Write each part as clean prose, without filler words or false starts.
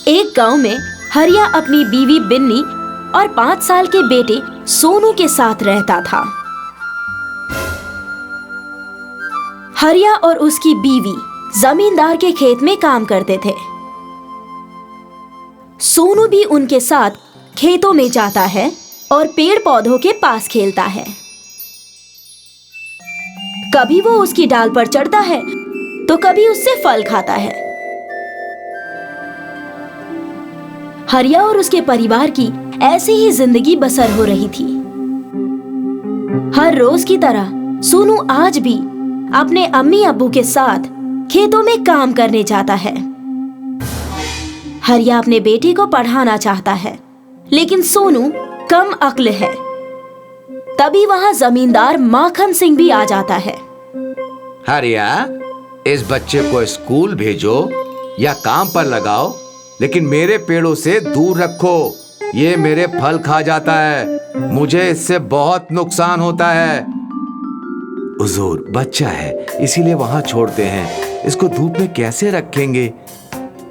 एक गांव में हरिया अपनी बीवी बिन्नी और 5 साल के बेटे सोनू के साथ रहता था। हरिया और उसकी बीवी जमींदार के खेत में काम करते थे। सोनू भी उनके साथ खेतों में जाता है और पेड़ पौधों के पास खेलता है। कभी वो उसकी डाल पर चढ़ता है तो कभी उससे फल खाता है। हरिया और उसके परिवार की ऐसी ही जिंदगी बसर हो रही थी। हर रोज की तरह सोनू आज भी अपने अम्मी अब्बू के साथ खेतों में काम करने जाता है। हरिया अपने बेटे को पढ़ाना चाहता है, लेकिन सोनू कम अक्ल है। तभी वहां जमींदार माखन सिंह भी आ जाता है। हरिया, इस बच्चे को स्कूल भेजो या काम पर लगाओ, लेकिन मेरे पेड़ों से दूर रखो। ये मेरे फल खा जाता है, मुझे इससे बहुत नुकसान होता है। हुजूर, बच्चा है इसीलिए वहां छोड़ते हैं, इसको धूप में कैसे रखेंगे?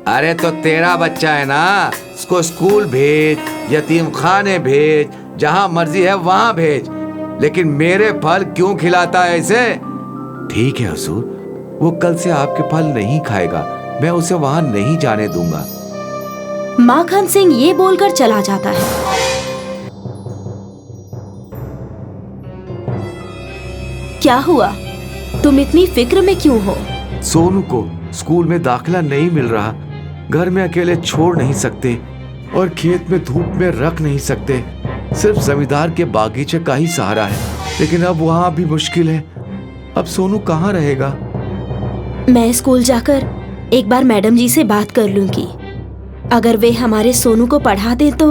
अरे तो तेरा बच्चा है ना, इसको स्कूल भेज, यतीम खाने भेज, जहां मर्जी है वहां भेज, लेकिन मेरे फल क्यों खिलाता है इसे? ठीक है हुजूर, वो कल से आपके फल नहीं खाएगा, मैं उसे वहां नहीं जाने दूंगा। माखन सिंह ये बोलकर चला जाता है। क्या हुआ? तुम इतनी फिक्र में क्यों हो? सोनू को स्कूल में दाखिला नहीं मिल रहा, घर में अकेले छोड़ नहीं सकते और खेत में धूप में रख नहीं सकते। सिर्फ जमींदार के बागीचे का ही सहारा है, लेकिन अब वहाँ भी मुश्किल है। अब सोनू कहाँ रहेगा? मैं स्कूल जाकर एक बार मैडम जी से बात कर लूंगी। अगर वे हमारे सोनू को पढ़ा दें तो।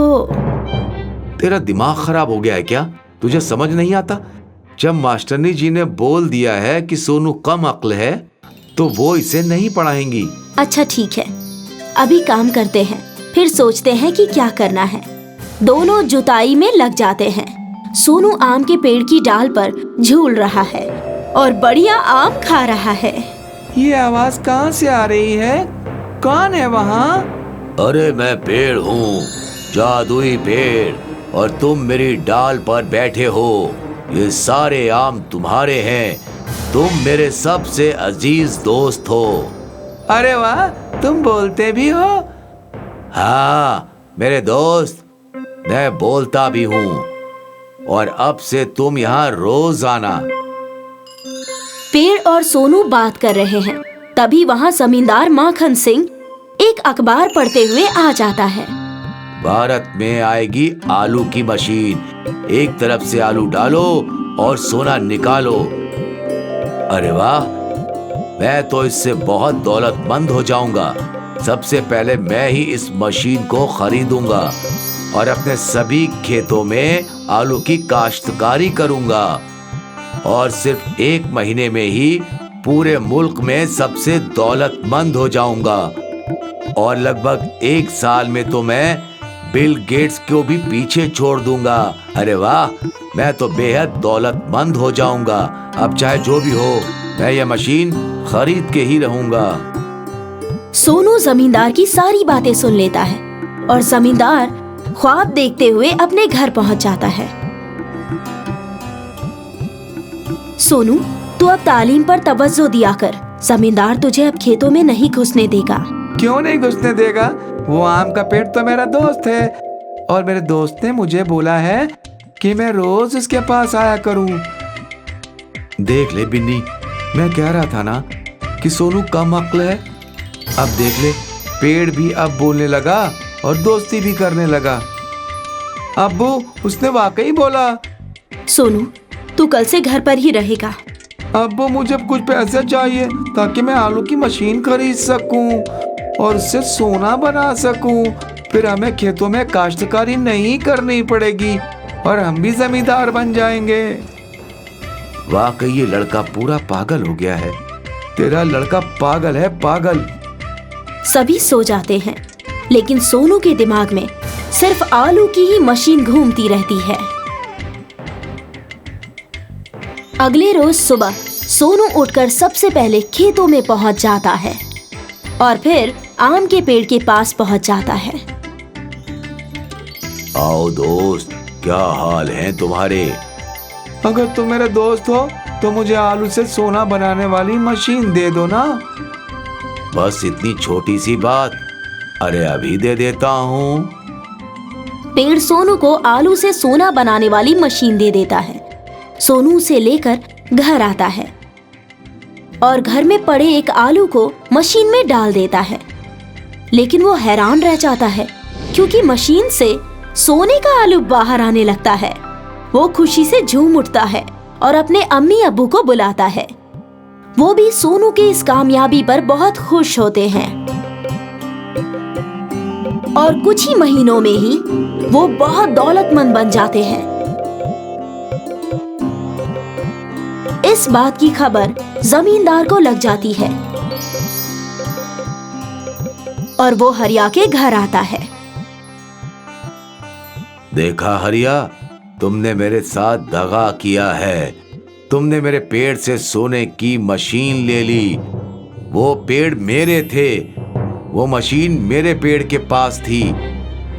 तेरा दिमाग खराब हो गया है क्या? तुझे समझ नहीं आता? जब मास्टरनी जी ने बोल दिया है कि सोनू कम अक्ल है, तो वो इसे नहीं पढ़ाएंगी। अच्छा ठीक है, अभी काम करते हैं, फिर सोचते हैं कि क्या करना है। दोनों जुताई में लग जाते हैं। सोनू आम के पेड़ की डाल पर झूल रहा है और बढ़िया आम खा रहा है। ये आवाज कहाँ से आ रही है? कौन है वहाँ? अरे मैं पेड़ हूँ, जादुई पेड़, और तुम मेरी डाल पर बैठे हो। ये सारे आम तुम्हारे हैं, तुम मेरे सबसे अजीज दोस्त हो। अरे वाह, तुम बोलते भी हो? हाँ मेरे दोस्त, मैं बोलता भी हूँ, और अब से तुम यहाँ रोज आना। पेड़ और सोनू बात कर रहे हैं, तभी वहाँ जमींदार माखन सिंह एक अखबार पढ़ते हुए आ जाता है। भारत में आएगी आलू की मशीन, एक तरफ से आलू डालो और सोना निकालो। अरे वाह, मैं तो इससे बहुत दौलतमंद हो जाऊंगा। सबसे पहले मैं ही इस मशीन को खरीदूंगा और अपने सभी खेतों में आलू की काश्तकारी करूंगा, और सिर्फ 1 महीने में ही पूरे मुल्क में सबसे दौलतमंद हो जाऊंगा, और लगभग 1 साल में तो मैं बिल गेट्स को भी पीछे छोड़ दूंगा। अरे वाह, मैं तो बेहद दौलतमंद हो जाऊंगा। अब चाहे जो भी हो, मैं ये मशीन खरीद के ही रहूंगा। सोनू जमींदार की सारी बातें सुन लेता है और जमींदार ख्वाब देखते हुए अपने घर पहुंच जाता है। सोनू, तू अब तालीम पर तवज्जो दिया कर। जमींदार तुझे अब खेतों में नहीं घुसने देगा। क्यों नहीं घुसने देगा? वो आम का पेड़ तो मेरा दोस्त है, और मेरे दोस्त ने मुझे बोला है कि मैं रोज उसके पास आया करूं। देख ले बिन्नी, मैं कह रहा था ना कि सोनू कम अक्ल है। अब देख ले, पेड़ भी अब बोलने लगा और दोस्ती भी करने लगा। अब्बू, उसने वाकई बोला। सोनू, तू कल से घर पर ही रहेगा। अब्बू, मुझे कुछ पैसे चाहिए ताकि मैं आलू की मशीन खरीद सकूं और उससे सोना बना सकूं। फिर हमें खेतों में काश्तकारी नहीं करनी पड़ेगी और हम भी जमींदार बन जाएंगे। वाकई ये लड़का पूरा पागल हो गया है। तेरा लड़का पागल है, पागल। सभी सो जाते हैं, लेकिन सोनू के दिमाग में सिर्फ आलू की ही मशीन घूमती रहती है। अगले रोज सुबह सोनू उठकर सबसे पहले खेतों में पहुंच जाता है और फिर आम के पेड़ के पास पहुंच जाता है। आओ दोस्त, क्या हाल है तुम्हारे? अगर तुम मेरे दोस्त हो तो मुझे आलू से सोना बनाने वाली मशीन दे दो ना। बस इतनी छोटी सी बात, अरे अभी दे देता हूँ। पेड़ सोनू को आलू से सोना बनाने वाली मशीन दे देता है। सोनू उसे लेकर घर आता है और घर में पड़े एक आलू को मशीन में डाल देता है। लेकिन वो हैरान रह जाता है क्योंकि मशीन से सोने का आलू बाहर आने लगता है। वो खुशी से झूम उठता है और अपने अम्मी अब्बू को बुलाता है। वो भी सोनू की इस कामयाबी पर बहुत खुश होते हैं और कुछ ही महीनों में ही वो बहुत दौलतमंद बन जाते हैं। इस बात की खबर जमींदार को लग जाती है और वो हरिया के घर आता है। देखा हरिया, तुमने मेरे साथ दगा किया है। तुमने मेरे पेड़ से सोने की मशीन ले ली। वो पेड़ मेरे थे, वो मशीन मेरे पेड़ के पास थी,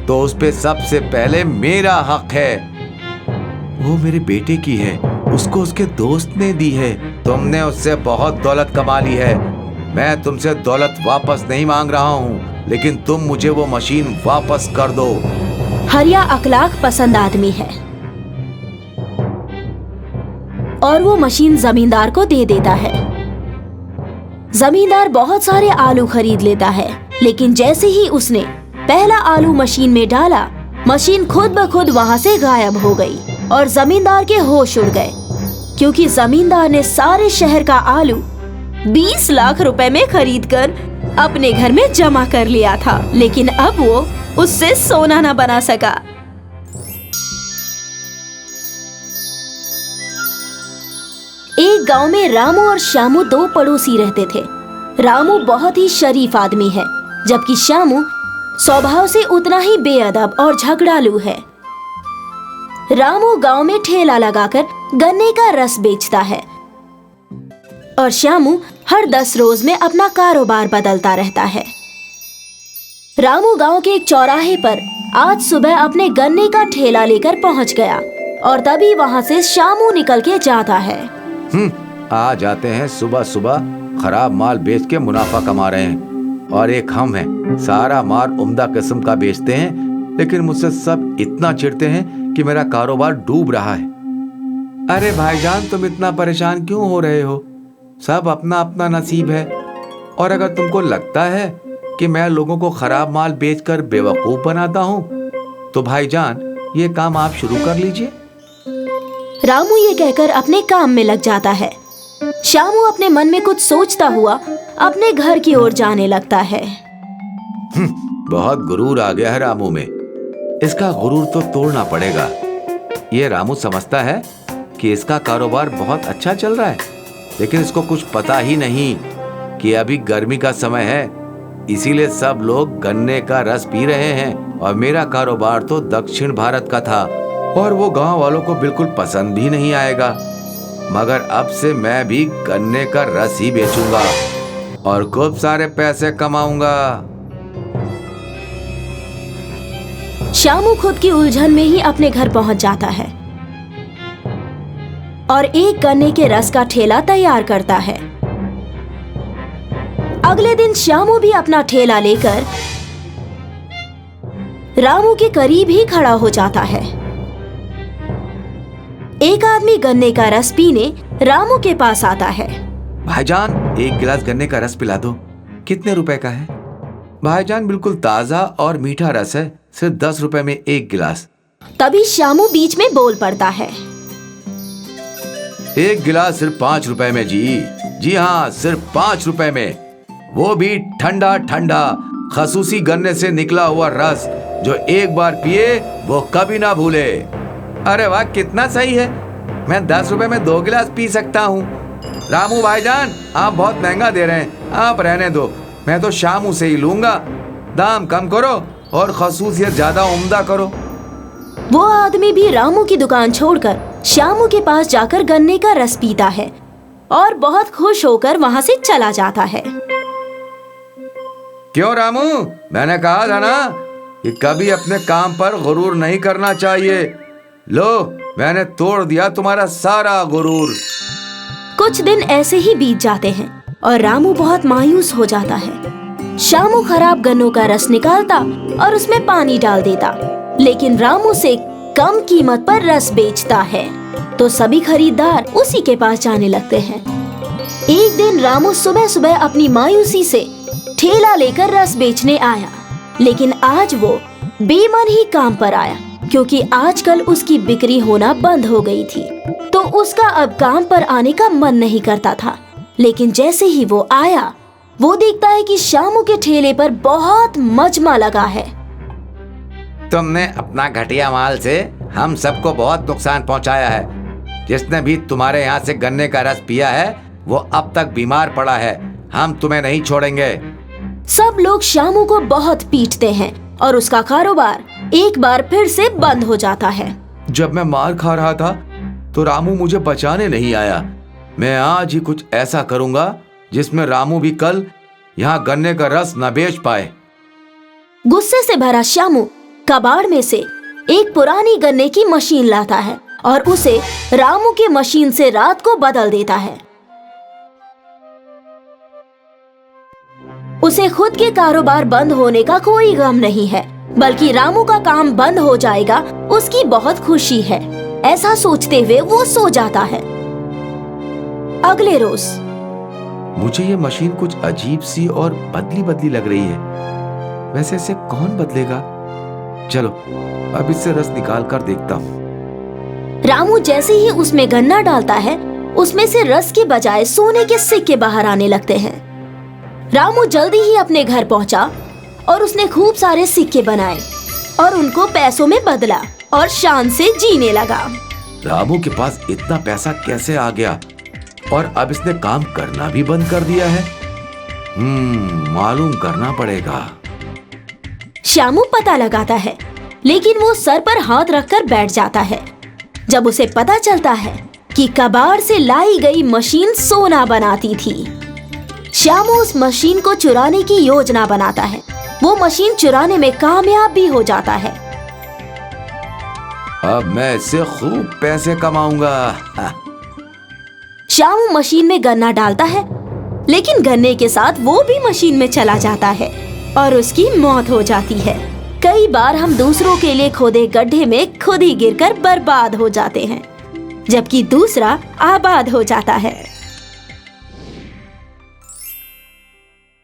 तो उस पे सबसे पहले मेरा हक है। वो मेरे बेटे की है, उसको उसके दोस्त ने दी है। तुमने उससे बहुत दौलत कमा ली है। मैं तुमसे दौलत वापस नहीं मांग रहा हूँ, लेकिन तुम मुझे वो मशीन वापस कर दो। हरिया अखलाक पसंद आदमी है और वो मशीन जमींदार को दे देता है। जमींदार बहुत सारे आलू खरीद लेता है, लेकिन जैसे ही उसने पहला आलू मशीन में डाला, मशीन खुद ब खुद वहां से गायब हो गई और जमींदार के होश उड़ गए, क्योंकि जमींदार ने सारे शहर का आलू 20 लाख रुपए में खरीदकर अपने घर में जमा कर लिया था। लेकिन अब वो उससे सोना न बना सका। एक गांव में रामू और श्यामू दो पड़ोसी रहते थे। रामू बहुत ही शरीफ आदमी है, जबकि श्यामू स्वभाव से उतना ही बेअदब और झगड़ालू है। रामू गांव में ठेला लगाकर गन्ने का रस बेचता है और श्यामू हर 10 रोज में अपना कारोबार बदलता रहता है। रामू गांव के एक चौराहे पर आज सुबह अपने गन्ने का ठेला लेकर पहुंच गया और तभी वहां से श्यामू निकल के जाता है। आ जाते हैं सुबह सुबह, खराब माल बेच के मुनाफा कमा रहे हैं, और एक हम हैं, सारा माल उम्दा किस्म का बेचते हैं, लेकिन मुझसे सब इतना चिढ़ते हैं कि मेरा कारोबार डूब रहा है। अरे भाईजान, तुम इतना परेशान क्यों हो रहे हो? सब अपना अपना नसीब है, और अगर तुमको लगता है कि मैं लोगों को खराब माल बेचकर बेवकूफ बनाता हूँ, तो भाईजान ये काम आप शुरू कर लीजिए। रामू ये कहकर अपने काम में लग जाता है। श्यामू अपने मन में कुछ सोचता हुआ अपने घर की ओर जाने लगता है। बहुत गुरूर आ गया है रामू में। इसका गुरूर तो तोड़ना पड़ेगा। ये रामू समझता है कि इसका कारोबार बहुत अच्छा चल रहा है, लेकिन इसको कुछ पता ही नहीं कि अभी गर्मी का समय है, इसीलिए सब लोग गन्ने का रस पी रहे हैं, और मेरा कारोबार तो दक्षिण भारत का था और वो गांव वालों को बिल्कुल पसंद भी नहीं आएगा। मगर अब से मैं भी गन्ने का रस ही बेचूंगा और खूब सारे पैसे कमाऊंगा। श्यामू खुद की उलझन में ही अपने घर पहुंच जाता है और एक गन्ने के रस का ठेला तैयार करता है। अगले दिन श्यामू भी अपना ठेला लेकर रामू के करीब ही खड़ा हो जाता है। एक आदमी गन्ने का रस पीने रामू के पास आता है। भाईजान, एक गिलास गन्ने का रस पिला दो। कितने रुपए का है? भाईजान, बिल्कुल ताजा और मीठा रस है, सिर्फ 10 रुपए में एक गिलास। तभी श्यामू बीच में बोल पड़ता है। एक गिलास सिर्फ 5 रुपए में जी हाँ, सिर्फ 5 रुपए में, वो भी ठंडा ठंडा खसूसी गन्ने से निकला हुआ रस, जो एक बार पिए वो कभी ना भूले। अरे वाह, कितना सही है। मैं 10 रुपए में 2 गिलास पी सकता हूँ। रामू भाईजान, आप बहुत महंगा दे रहे हैं, आप रहने दो, मैं तो श्यामू से ही लूंगा। दाम कम करो और खसूसियत ज्यादा उम्दा करो। वो आदमी भी रामू की दुकान छोड़कर श्यामू के पास जाकर गन्ने का रस पीता है और बहुत खुश होकर वहां से चला जाता है। क्यों रामू, मैंने कहा था ना कि कभी अपने काम पर गुरूर नहीं करना चाहिए। लो, मैंने तोड़ दिया तुम्हारा सारा गुरूर। कुछ दिन ऐसे ही बीत जाते हैं और रामू बहुत मायूस हो जाता है। श्यामू खराब गन्नों का रस निकालता और उसमें पानी डाल देता, लेकिन रामू से कम कीमत पर रस बेचता है, तो सभी खरीदार उसी के पास जाने लगते हैं। एक दिन रामू सुबह सुबह अपनी मायूसी से ठेला लेकर रस बेचने आया, लेकिन आज वो बेमन ही काम पर आया, क्योंकि आजकल उसकी बिक्री होना बंद हो गई थी, तो उसका अब काम पर आने का मन नहीं करता था। लेकिन जैसे ही वो आया, वो देखता है कि श्यामू के ठेले पर बहुत मजमा लगा है। तुमने अपना घटिया माल से हम सबको बहुत नुकसान पहुंचाया है। जिसने भी तुम्हारे यहाँ से गन्ने का रस पिया है वो अब तक बीमार पड़ा है। हम तुम्हें नहीं छोड़ेंगे। सब लोग श्यामू को बहुत पीटते हैं और उसका कारोबार एक बार फिर से बंद हो जाता है। जब मैं मार खा रहा था तो रामू मुझे बचाने नहीं आया। मैं आज ही कुछ ऐसा करूंगा जिसमें रामू भी कल यहाँ गन्ने का रस न बेच पाए। गुस्से से भरा श्यामू कबाड़ में से एक पुरानी गन्ने की मशीन लाता है और उसे रामू की मशीन से रात को बदल देता है। उसे खुद के कारोबार बंद होने का कोई गम नहीं है, बल्कि रामू का काम बंद हो जाएगा उसकी बहुत खुशी है। ऐसा सोचते हुए वो सो जाता है। अगले रोज मुझे ये मशीन कुछ अजीब सी और बदली बदली लग रही है। वैसे इसे कौन बदलेगा? चलो अब इससे रस निकाल कर देखता हूँ। रामू जैसे ही उसमें गन्ना डालता है, उसमें से रस के बजाय सोने के सिक्के बाहर आने लगते हैं। रामू जल्दी ही अपने घर पहुंचा और उसने खूब सारे सिक्के बनाए और उनको पैसों में बदला और शान से जीने लगा। रामू के पास इतना पैसा कैसे आ गया और अब इसने काम करना भी बंद कर दिया है? मालूम करना पड़ेगा। श्यामू पता लगाता है, लेकिन वो सर पर हाथ रखकर बैठ जाता है जब उसे पता चलता है कि कबाड़ से लाई गई मशीन सोना बनाती थी। श्यामू उस मशीन को चुराने की योजना बनाता है। वो मशीन चुराने में कामयाब भी हो जाता है। अब मैं इससे खूब पैसे कमाऊंगा। श्यामू मशीन में गन्ना डालता है, लेकिन गन्ने के साथ वो भी मशीन में चला जाता है और उसकी मौत हो जाती है। कई बार हम दूसरों के लिए खोदे गड्ढे में खुद ही गिरकर बर्बाद हो जाते हैं, जबकि दूसरा आबाद हो जाता है।